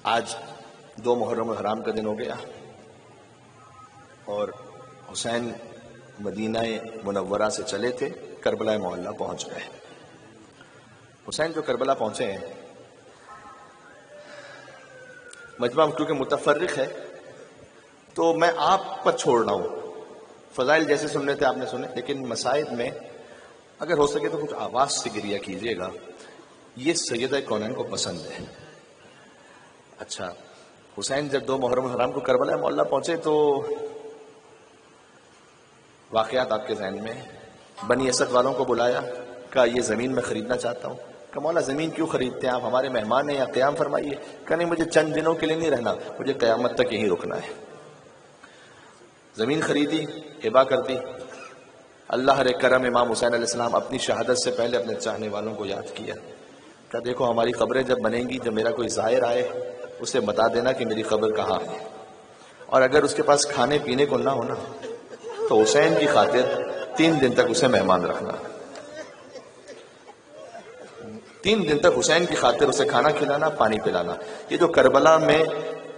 آج 2 محرم الحرام کا دن ہو گیا اور حسین مدینہ منورہ سے چلے تھے، کربلا معلیٰ پہنچ گئے۔ حسین جو کربلا پہنچے ہیں، مجمع کیونکہ متفرق ہے تو میں آپ پر چھوڑ رہا ہوں۔ فضائل جیسے سننے تھے آپ نے سنے، لیکن مسائل میں اگر ہو سکے تو کچھ آواز سے گریہ کیجیے گا، یہ سیدہ کونین کو پسند ہے۔ اچھا، حسین جب 2 محرم الحرام کو کربلا معلیٰ پہنچے تو واقعات آپ کے ذہن میں، بنی اسد والوں کو بلایا، کہا یہ زمین میں خریدنا چاہتا ہوں۔ کہ مولا زمین کیوں خریدتے ہیں آپ، ہمارے مہمان ہیں، یا قیام فرمائیے۔ کہ نہیں، مجھے چند دنوں کے لیے نہیں رہنا، مجھے قیامت تک یہیں رکنا ہے۔ زمین خریدی، ہبہ کر دی۔ اللہ ہر کرم، امام حسین علیہ السلام اپنی شہادت سے پہلے اپنے چاہنے والوں کو یاد کیا کہ دیکھو ہماری قبریں جب بنیں گی، جب میرا کوئی زائر آئے اسے بتا دینا کہ میری قبر کہاں ہے، اور اگر اس کے پاس کھانے پینے کو نہ ہونا تو حسین کی خاطر 3 دن تک اسے مہمان رکھنا۔ 3 دن تک حسین کی خاطر اسے کھانا کھلانا، پانی پلانا۔ یہ جو کربلا میں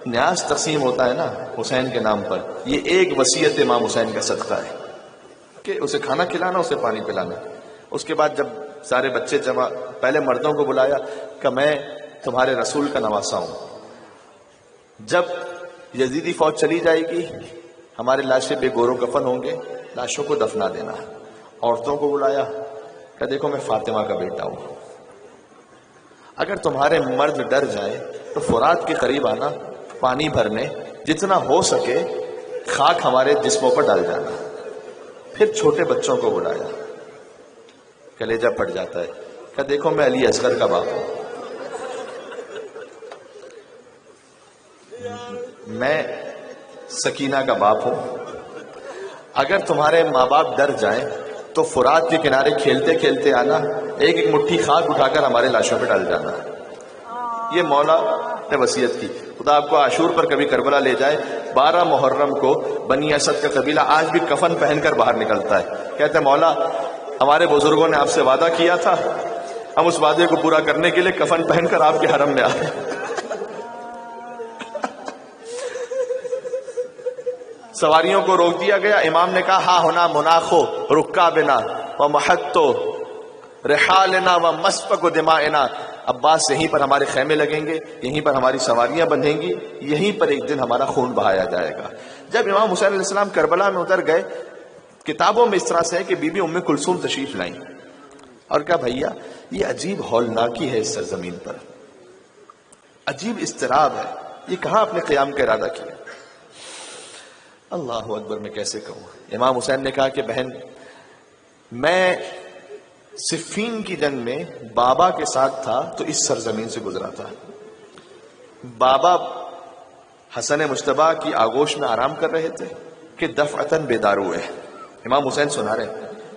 نیاز تقسیم ہوتا ہے نا حسین کے نام پر، یہ ایک وصیت امام حسین کا صدقہ ہے کہ اسے کھانا کھلانا، اسے پانی پلانا۔ اس کے بعد جب سارے بچے جمع، پہلے مردوں کو بلایا کہ میں تمہارے رسول کا نواسا ہوں، جب یزیدی فوج چلی جائے گی ہمارے لاشیں بے گور و کفن ہوں گے، لاشوں کو دفنا دینا۔ عورتوں کو بلایا کہ دیکھو میں فاطمہ کا بیٹا ہوں، اگر تمہارے مرد ڈر جائے تو فرات کے قریب آنا، پانی بھرنے، جتنا ہو سکے خاک ہمارے جسموں پر ڈال جانا۔ پھر چھوٹے بچوں کو بلایا، کلیجہ پھٹ جاتا ہے کہ دیکھو میں علی اصغر کا باپ ہوں، میں سکینہ کا باپ ہوں، اگر تمہارے ماں باپ ڈر جائیں تو فرات کے کنارے کھیلتے کھیلتے آنا، ایک ایک مٹھی خاک اٹھا کر ہمارے لاشوں پہ ڈال جانا۔ یہ مولا نے وصیت کی۔ خدا آپ کو عاشور پر کبھی کربلا لے جائے، 12 محرم کو بنی اسد کا قبیلہ آج بھی کفن پہن کر باہر نکلتا ہے، کہتے ہیں مولا ہمارے بزرگوں نے آپ سے وعدہ کیا تھا، ہم اس وعدے کو پورا کرنے کے لیے کفن پہن کر آپ کے حرم میں آئے۔ سواریوں کو روک دیا گیا، امام نے کہا ہاں ہونا مناخو رکابنا و محتو رحالنا و مسفک دمائنا، عباس یہیں پر ہمارے خیمے لگیں گے، یہیں پر ہماری سواریاں بندھیں گی، یہیں پر ایک دن ہمارا خون بہایا جائے گا۔ جب امام حسین علیہ السلام کربلا میں اتر گئے، کتابوں میں اس طرح سے ہے کہ بی بی ام کلثوم تشریف لائیں اور کہا بھیا یہ عجیب ہولناکی ہے اس سرزمین پر، عجیب اضطراب ہے، یہ کہاں اپنے قیام کا ارادہ کیا؟ اللہ اکبر، میں کیسے کہوں۔ امام حسین نے کہا کہ بہن میں صفین کی جنگ میں بابا کے ساتھ تھا تو اس سرزمین سے گزرا تھا، بابا حسن مجتبیٰ کی آغوش میں آرام کر رہے تھے کہ دفعتاً بیدار ہوئے۔ امام حسین سنا رہے،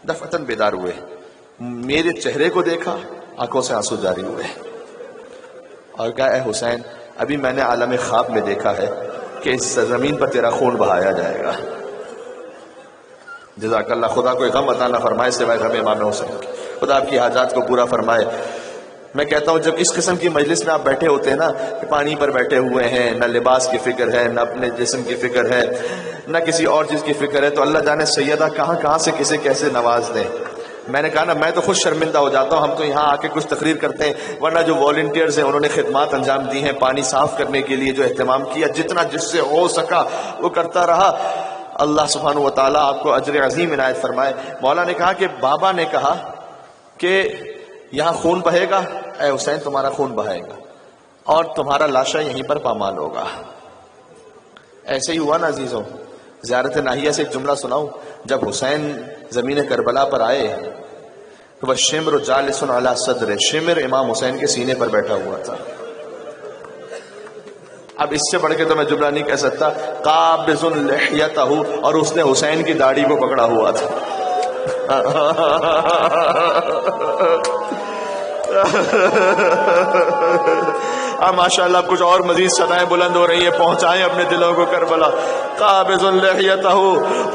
دفعتاً بیدار ہوئے، میرے چہرے کو دیکھا، آنکھوں سے آنسو جاری ہوئے، اور کہا اے حسین ابھی میں نے عالم خواب میں دیکھا ہے کہ اس زمین پر تیرا خون بہایا جائے گا۔ جزاک اللہ، خدا کوئی غم عطا نہ فرمائے سوائے غم امام حسین کی، خدا آپ کی حاجات کو پورا فرمائے۔ میں کہتا ہوں جب اس قسم کی مجلس میں آپ بیٹھے ہوتے ہیں نا، کہ پانی پر بیٹھے ہوئے ہیں، نہ لباس کی فکر ہے، نہ اپنے جسم کی فکر ہے، نہ کسی اور چیز کی فکر ہے، تو اللہ جانے سیدہ کہاں کہاں سے کسے کیسے نواز دیں۔ میں نے کہا نا، میں تو خود شرمندہ ہو جاتا ہوں، ہم تو یہاں آ کے کچھ تقریر کرتے ہیں، ورنہ جو والنٹیئرز ہیں انہوں نے خدمات انجام دی ہیں، پانی صاف کرنے کے لیے جو اہتمام کیا، جتنا جس سے ہو سکا وہ کرتا رہا۔ اللہ سبحانہ و تعالیٰ آپ کو اجر عظیم عنایت فرمائے۔ مولا نے کہا کہ بابا نے کہا کہ یہاں خون بہے گا، اے حسین تمہارا خون بہے گا اور تمہارا لاشا یہیں پر پامال ہوگا۔ ایسے ہی ہوا نا عزیزوں۔ زیارت ناہیہ سے ایک جملہ سناؤں، جب حسین زمین کربلا پر آئے تو وہ شمر جالس علی صدر، شمر امام حسین کے سینے پر بیٹھا ہوا تھا۔ اب اس سے بڑھ کے تو میں جملہ نہیں کہہ سکتا، قابض لحیتہ، اور اس نے حسین کی داڑھی کو پکڑا ہوا تھا۔ ماشاء اللہ کچھ اور مزید صدائیں بلند ہو رہی ہیں، پہنچائیں اپنے دلوں کو کربلا۔ قابض لحیتہ،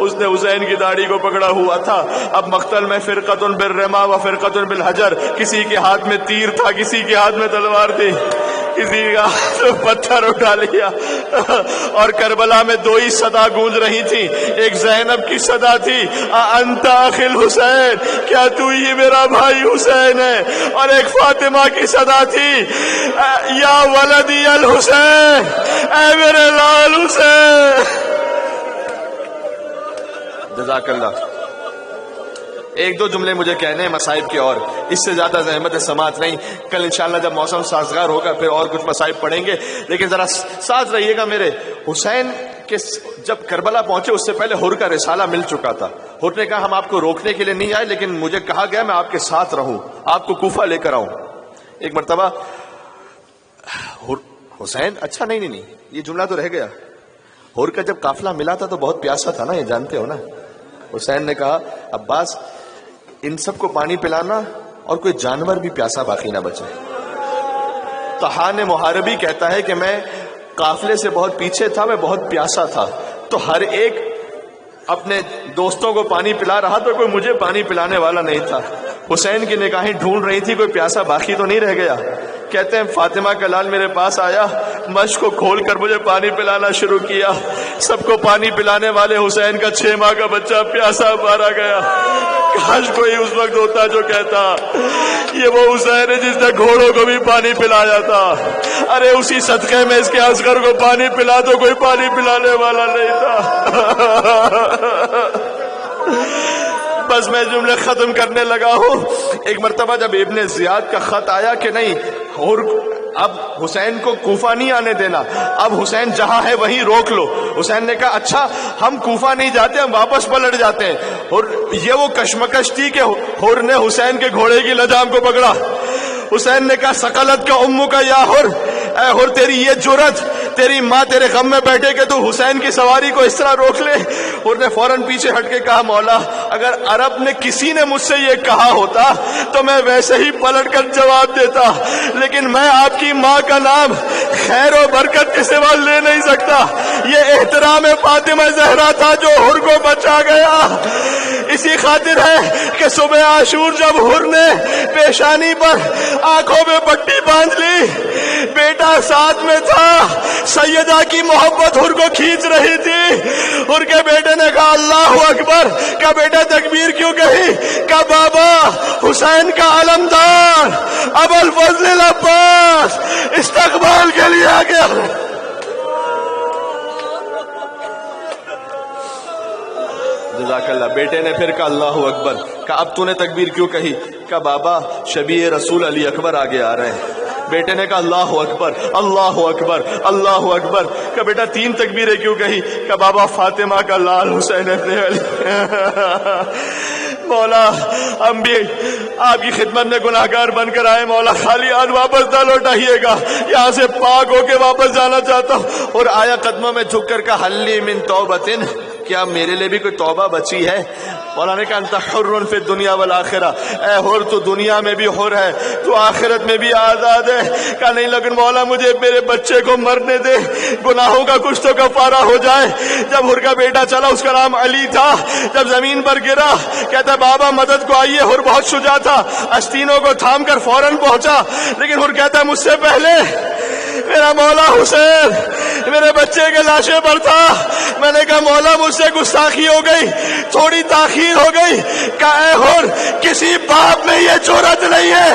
اس نے حسین کی داڑھی کو پکڑا ہوا تھا۔ اب مقتل میں فرقۃ بالرما و فرقۃ بالحجر، کسی کے ہاتھ میں تیر تھا، کسی کے ہاتھ میں تلوار تھی۔ کسی کا تو پتھر اٹھا لیا. اور کربلا میں دو ہی صدا گونج رہی تھی, ایک زینب کی صدا تھی انت اخی الحسین, کیا تو ہی میرا بھائی حسین ہے, اور ایک فاطمہ کی صدا تھی یا ولدی الحسین, اے میرے لال حسین. جزاک اللہ. ایک دو جملے مجھے کہنے ہیں مصائب کے, اور اس سے زیادہ زحمت سماعت نہیں. کل انشاءاللہ جب موسم سازگار ہوگا پھر اور کچھ مصائب پڑھیں گے, لیکن ذرا ساتھ رہیے گا میرے. حسین کے جب کربلا پہنچے اس سے پہلے حر کا رسالہ مل چکا تھا. حر نے کہا ہم آپ کو روکنے کے لیے نہیں آئے, لیکن مجھے کہا گیا میں آپ کے ساتھ رہوں, آپ کو کوفہ لے کر آؤں. ایک مرتبہ حسین اچھا نہیں یہ جملہ تو رہ گیا. حر کا جب قافلہ ملا تھا تو بہت پیاسا تھا نا, یہ جانتے ہو نا. حسین نے کہا عباس ان سب کو پانی پلانا اور کوئی جانور بھی پیاسا باقی نہ بچے. طحان محاربی کہتا ہے کہ میں قافلے سے بہت پیچھے تھا, میں بہت پیاسا تھا, تو ہر ایک اپنے دوستوں کو پانی پلا رہا تو کوئی مجھے پانی پلانے والا نہیں تھا. حسین کی نگاہیں ڈھونڈ رہی تھی کوئی پیاسا باقی تو نہیں رہ گیا. کہتے ہیں فاطمہ کا لال میرے پاس آیا, مشق کو کھول کر مجھے پانی پلانا شروع کیا. سب کو پانی پلانے والے حسین کا 6 ماہ کا بچہ پیاسا مارا گیا. کاش کوئی اس وقت ہوتا جو کہتا یہ وہ حسین ہے جس نے گھوڑوں کو بھی پانی پلایا تھا. ارے اسی صدقے میں اس کے اصغر کو پانی پلا تو کوئی پانی پلانے والا نہیں تھا. بس میں جملے ختم کرنے لگا ہوں. ایک مرتبہ جب ابن زیاد کا خط آیا کہ نہیں اور اب حسین کو کوفہ نہیں آنے دینا, اب حسین جہاں ہے وہیں روک لو. حسین نے کہا اچھا ہم کوفہ نہیں جاتے, ہم واپس پلٹ جاتے ہیں. اور یہ وہ کشمکش تھی کہ حر نے حسین کے گھوڑے کی لجام کو پکڑا. حسین نے کہا سقلت کا امو کا یا حر, اے حر تیری یہ جرت, تیری ماں تیرے غم میں بیٹھے کہ تو حسین کی سواری کو اس طرح روک لے. حر نے فوراً پیچھے ہٹ کے کہا مولا اگر عرب نے کسی نے مجھ سے یہ کہا ہوتا تو میں ویسے ہی پلٹ کر جواب دیتا, لیکن میں آپ کی ماں کا نام خیر و برکت کے سوا لے نہیں سکتا. یہ احترام فاطمہ زہرا تھا جو حر کو بچا گیا. اسی خاطر ہے کہ صبح عاشور جب حر نے پیشانی پر آنکھوں میں پٹی باندھ لی, بیٹا ساتھ میں تھا, سیدہ کی محبت حر کو کھینچ رہی تھی. حر کے بیٹے نے کہا اللہ اکبر, کا بیٹا تکبیر کیوں کہی, کا بابا حسین کا علمدار ابو الفضل العباس استقبال کے لیے آ گیا. جزاک اللہ. بیٹے نے پھر کہا اللہ اکبر. کہا اب تو نے تکبیر کیوں کہی, کہا بابا شبیہ رسول علی اکبر آگے آ رہے ہیں. بیٹے نے کہا اللہ اکبر اللہ اکبر اللہ اکبر. کہا بیٹا 3 تکبیریں کیوں کہی, کہا بابا فاطمہ کا لال حسین ابن علی. مولا ہم بھی آپ کی خدمت میں گناہگار بن کر آئے, مولا خالی ہاتھ واپس نہ لوٹائیے گا, یہاں سے پاک ہو کے واپس جانا چاہتا ہوں. اور آیا قدموں میں جھک کر کہا حلی من توبتن, کیا میرے لیے بھی کوئی توبہ بچی ہے. مولا نے کہا انت حر فی الدنیا والآخرہ, اے حر تو دنیا میں بھی حر ہے, تو آخرت میں بھی آزاد ہے. کہا نہیں لیکن مولا مجھے میرے بچے کو مرنے دے, گناہوں کا کچھ تو کفارہ ہو جائے. جب حر کا بیٹا چلا, اس کا نام علی تھا, جب زمین پر گرا کہتا بابا مدد کو آئیے. حر بہت شجاع تھا, استینوں کو تھام کر فوراً پہنچا, لیکن حر کہتا ہے مجھ سے پہلے میرا مولا حسین میرے بچے کے لاشے پر تھا. میں نے کہا مولا مجھ سے گستاخی ہو گئی, تھوڑی تاخیر ہو گئی. کہا اے حر کسی باپ میں یہ جرأت نہیں ہے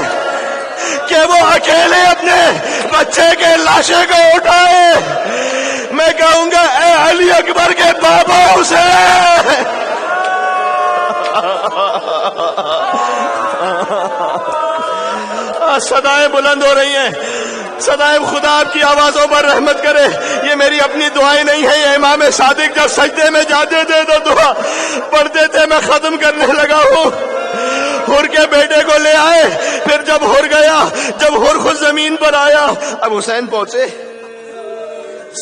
کہ وہ اکیلے اپنے بچے کے لاشے کو اٹھائے. میں کہوں گا اے علی اکبر کے بابا حسین. صدائیں بلند ہو رہی ہیں, صدائیں خدا آپ کی آوازوں پر رحمت کرے. یہ میری اپنی دعائیں نہیں ہے, یہ امام صادق جب سجدے میں جاتے تھے تو دعا پڑھتے تھے. میں ختم کرنے لگا ہوں. حر کے بیٹے کو لے آئے, پھر جب حر گیا, جب حر خود زمین پر آیا, اب حسین پہنچے,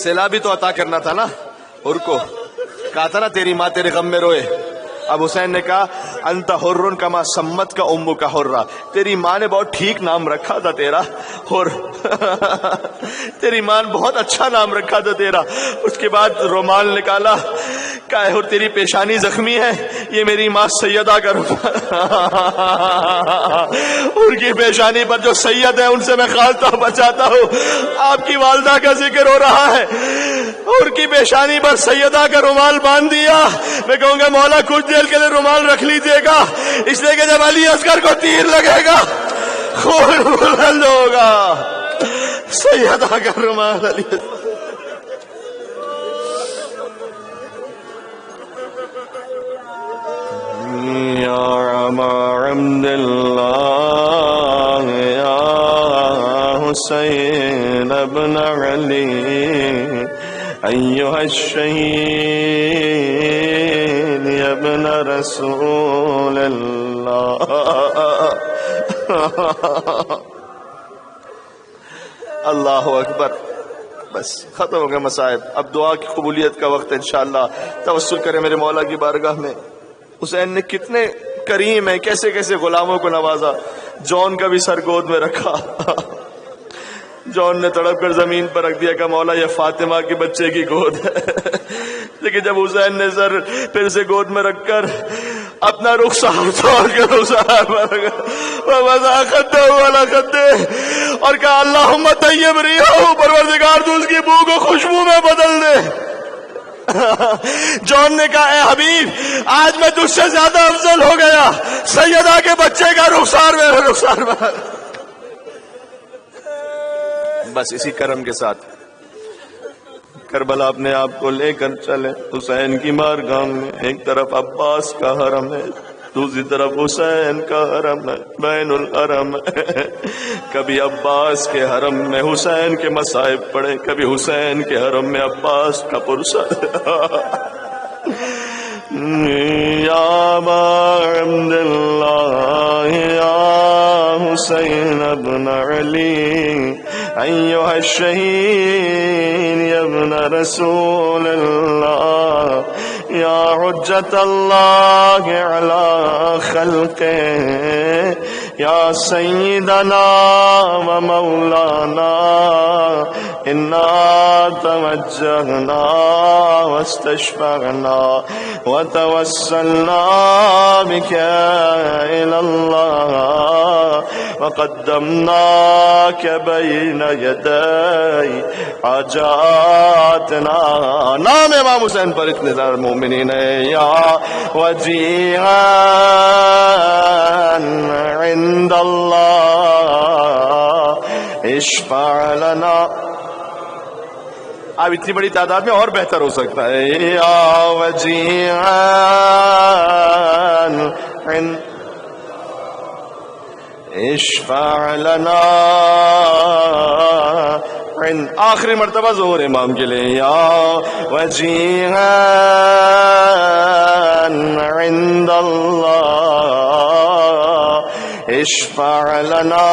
صلہ بھی تو عطا کرنا تھا نا حر کو. کہا تھا نا تیری ماں تیرے غم میں روئے. اب حسین نے کہا انت حر کما سمت کا امو کا حرہ, تیری ماں نے بہت ٹھیک نام رکھا تھا تیرا حر. تیری ماں نے بہت اچھا نام رکھا تھا تیرا. اس کے بعد رومال نکالا, کہا ہے اور تیری پیشانی زخمی ہے، یہ میری ماں سیدہ کا رومال، ان کی پیشانی پر جو سید ہے ان سے میں کھالتا بچاتا ہوں۔ آپ کی والدہ کا ذکر ہو رہا ہے، ان کی پیشانی پر سیدہ کا رومال باندھ دیا۔ میں کہوں گا مولا کچھ دیر کے لیے رومال رکھ لیجیے گا، اس لیے کہ جب علی اصغر کو تیر لگے گا خون بلند ہوگا۔ سیدہ کا رومال علی یا عبد اللہ یا حسین ابن علی ایھا الشہید ابن رسول اللہ۔ اللہ اکبر۔ بس ختم ہو گئے مصائب، اب دعا کی قبولیت کا وقت ہے انشاءاللہ۔ توسل کریں میرے مولا کی بارگاہ میں۔ حسین نے کتنے کریم ہیں، کیسے کیسے غلاموں کو نوازا۔ جون کا بھی سر گود میں رکھا، جون نے تڑپ کر زمین پر رکھ دیا کہ مولا یہ فاطمہ کے بچے کی گود ہے، لیکن جب حسین نے سر پھر سے گود میں رکھ کر اپنا رخسار چھوڑ کے رخسار پر اور کہا اللہم طیب ریحہ، پروردگار تو اس کی بو کو خوشبو میں بدل دے۔ جون نے کہا اے حبیب آج میں تجھ سے زیادہ افضل ہو گیا، سیدہ کے بچے کا رخسار میرے رخسار پر۔ بس اسی کرم کے ساتھ کربلا اپنے آپ کو لے کر چلے حسین کی بارگاہ میں۔ ایک طرف عباس کا حرم ہے، دوسری طرف حسین کا حرم ہے، بین الحرم ہے۔ کبھی عباس کے حرم میں حسین کے مصائب پڑے، کبھی حسین کے حرم میں عباس کا پرسہ۔ یا عبد اللہ یا حسین ابن علی ایھا الشہید ابن رسول اللہ یا حجت اللہ علی خلقہ یا سیدنا و مولانا انا توجہنا واستشفعنا وتوسلنا بك إلى الله وقدمناك بين يدي حاجاتنا۔ نام امام حسین پر اتنے زیادہ مومنین ہے۔ یا وجیہا عند اللہ اشفع لنا۔ اب اتنی بڑی تعداد میں اور بہتر ہو سکتا ہے۔ یا وجیہان اشفع لنا، آخری مرتبہ ظہور امام کے لیے۔ یا وجیہان عند اللہ اشفع لنا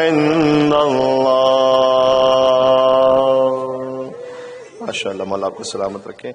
عند اللہ۔ ماشاءاللہ، مولا آپ کو سلامت رکھیں۔